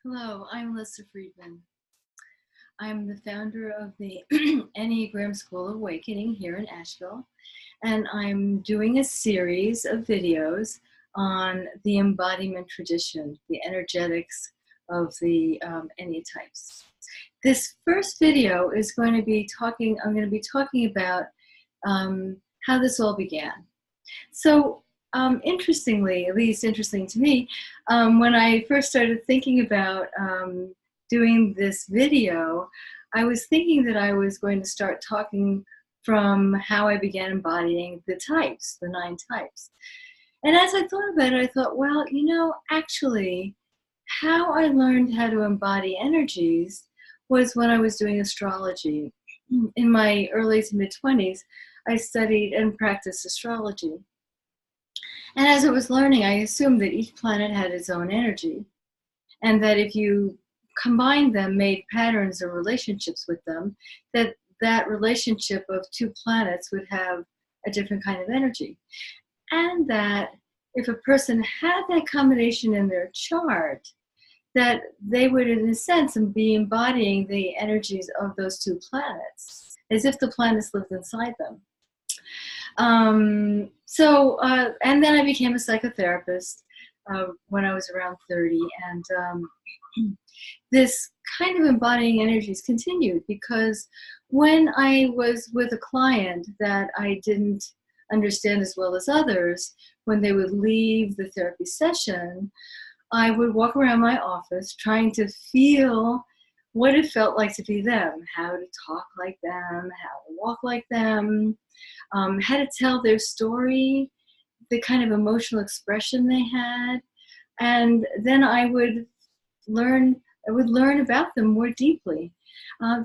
Hello, I'm Lissa Friedman. I'm the founder of the Enneagram School of Awakening here in Asheville, and I'm doing a series of videos on the embodiment tradition, the energetics of the Enneatypes. This first video is going to be I'm going to be talking about how this all began. So interestingly, at least interesting to me, when I first started thinking about doing this video, I was thinking that I was going to start talking from how I began embodying the types, the 9 types. And as I thought about it, I thought, well, actually, how I learned how to embody energies was when I was doing astrology. In my early to mid-20s, I studied and practiced astrology. And as I was learning, I assumed that each planet had its own energy, and that if you combined them, made patterns or relationships with them, that relationship of 2 planets would have a different kind of energy. And that if a person had that combination in their chart, that they would, in a sense, be embodying the energies of those 2 planets, as if the planets lived inside them. And then I became a psychotherapist when I was around 30, and this kind of embodying energies continued, because when I was with a client that I didn't understand as well as others, when they would leave the therapy session, I would walk around my office trying to feel what it felt like to be them, how to talk like them, how to walk like them, how to tell their story, the kind of emotional expression they had. And then I would learn about them more deeply.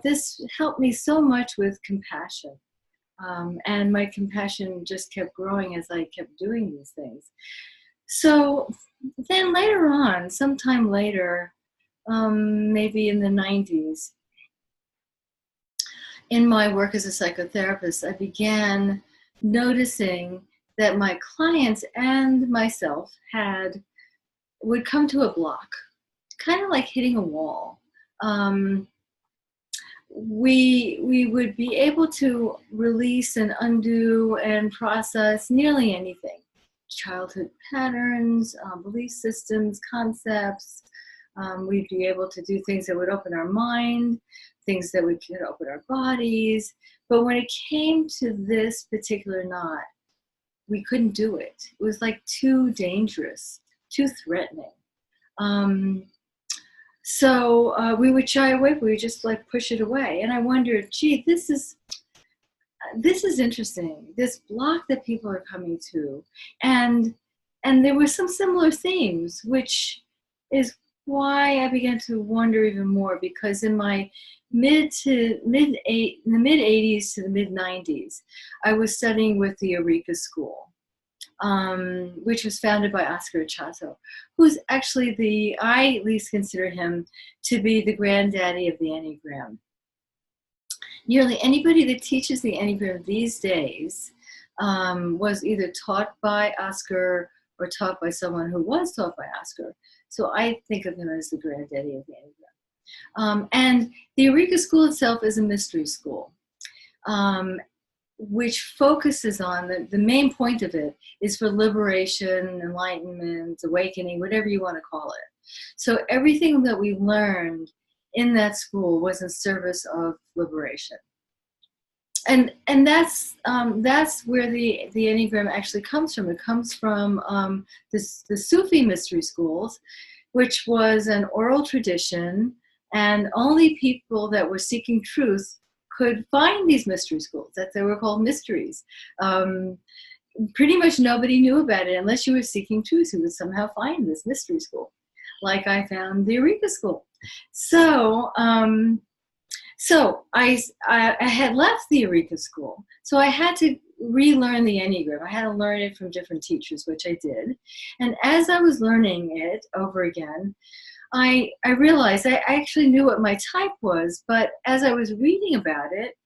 This helped me so much with compassion. And my compassion just kept growing as I kept doing these things. So then later on, sometime later, maybe in the 90s, in my work as a psychotherapist, I began noticing that my clients and myself would come to a block, kind of like hitting a wall. We would be able to release and undo and process nearly anything. Childhood patterns, belief systems, concepts. We'd be able to do things that would open our mind, things that would open our bodies. But when it came to this particular knot, we couldn't do it. It was like too dangerous, too threatening. So we would shy away. We would just like push it away. And I wondered, gee, this is interesting. This block that people are coming to, and there were some similar themes, which is why I began to wonder even more. Because in my mid 80s to the mid 90s, I was studying with the Eureka School, which was founded by Oscar Chato, who's actually I at least consider him to be the granddaddy of the Enneagram. Nearly anybody that teaches the Enneagram these days was either taught by Oscar or taught by someone who was taught by Oscar. So I think of him as the granddaddy of the Enneagram. And the Eureka School itself is a mystery school, which focuses on, the main point of it is for liberation, enlightenment, awakening, whatever you want to call it. So everything that we learned in that school was in service of liberation. And that's where the Enneagram actually comes from. It comes from the Sufi mystery schools, which was an oral tradition, and only people that were seeking truth could find these mystery schools, that they were called mysteries. Pretty much nobody knew about it unless you were seeking truth. You would somehow find this mystery school, like I found the Eureka School. So I had left the Eureka School, so I had to relearn the Enneagram. I had to learn it from different teachers, which I did. And as I was learning it over again, I realized I actually knew what my type was, but as I was reading about it,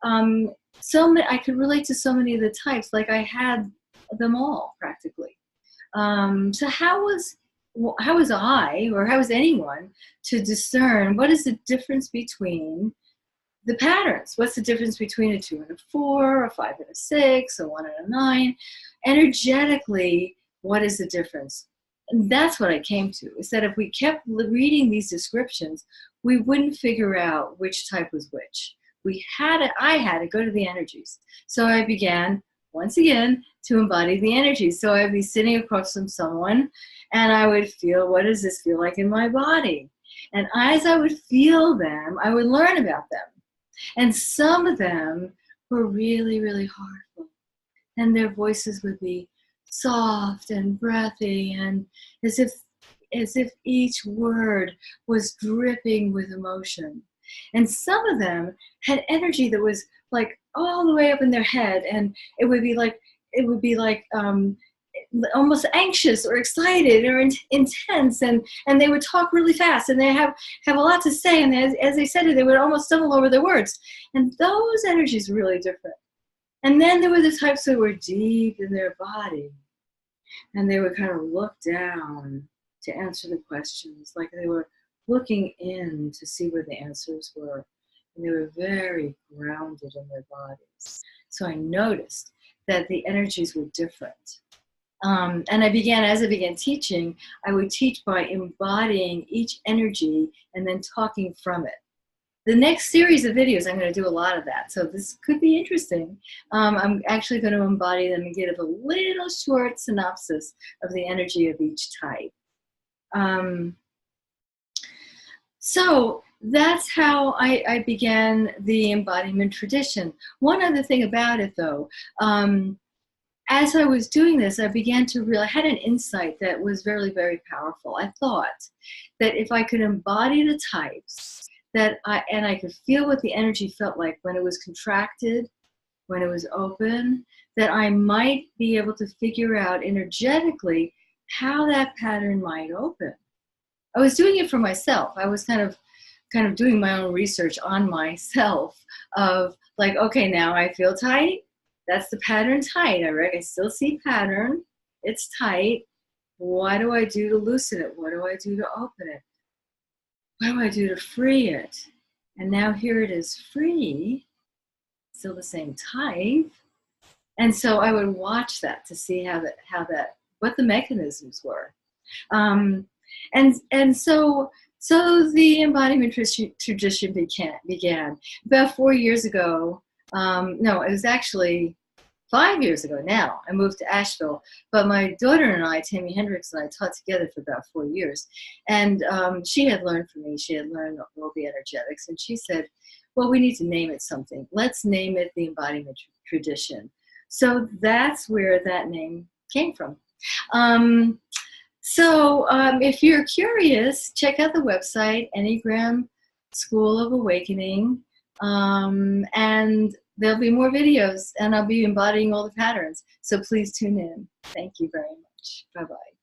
I could relate to so many of the types, like I had them all practically. So how was how was I, or how was anyone, to discern what is the difference between the patterns? What's the difference between a 2 and a 4, a 5 and a 6, a 1 and a 9? Energetically, what is the difference? And that's what I came to, is that if we kept reading these descriptions, we wouldn't figure out which type was which. I had to go to the energies. So I began, once again, to embody the energies. So I'd be sitting across from someone, and I would feel, what does this feel like in my body? And as I would feel them, I would learn about them. And some of them were really, really heartful. And their voices would be soft and breathy, and as if each word was dripping with emotion. And some of them had energy that was like all the way up in their head, and it would be like almost anxious or excited or intense, and they would talk really fast, and they have a lot to say, and as they said it, they would almost stumble over their words. And those energies were really different. And then there were the types that were deep in their body, and they would kind of look down to answer the questions, like they were looking in to see where the answers were, and they were very grounded in their bodies. So I noticed that the energies were different. And as I began teaching, I would teach by embodying each energy and then talking from it. The next series of videos, I'm going to do a lot of that. So this could be interesting. I'm actually going to embody them and give a little short synopsis of the energy of each type. So that's how I began the embodiment tradition. One other thing about it, though, as I was doing this, I began to realize, I had an insight that was very, very powerful. I thought that if I could embody the types, and I could feel what the energy felt like when it was contracted, when it was open, that I might be able to figure out energetically how that pattern might open. I was doing it for myself. I was kind of doing my own research on myself of like, okay, now I feel tight. That's the pattern tight. I still see pattern. It's tight. What do I do to loosen it? What do I do to open it? What do I do to free it? And now here it is free, still the same type. And so I would watch that to see what the mechanisms were. And so the embodiment tradition began about 4 years ago. No, it was actually 5 years ago now. I moved to Asheville, but my daughter and I, Tammy Hendricks, and I taught together for about 4 years. And she had learned from me. She had learned all the energetics. And she said, well, we need to name it something. Let's name it the Embodiment Tradition. So that's where that name came from. If you're curious, check out the website, Enneagram School of Awakening. And there'll be more videos, and I'll be embodying all the patterns. So please tune in. Thank you very much. Bye-bye.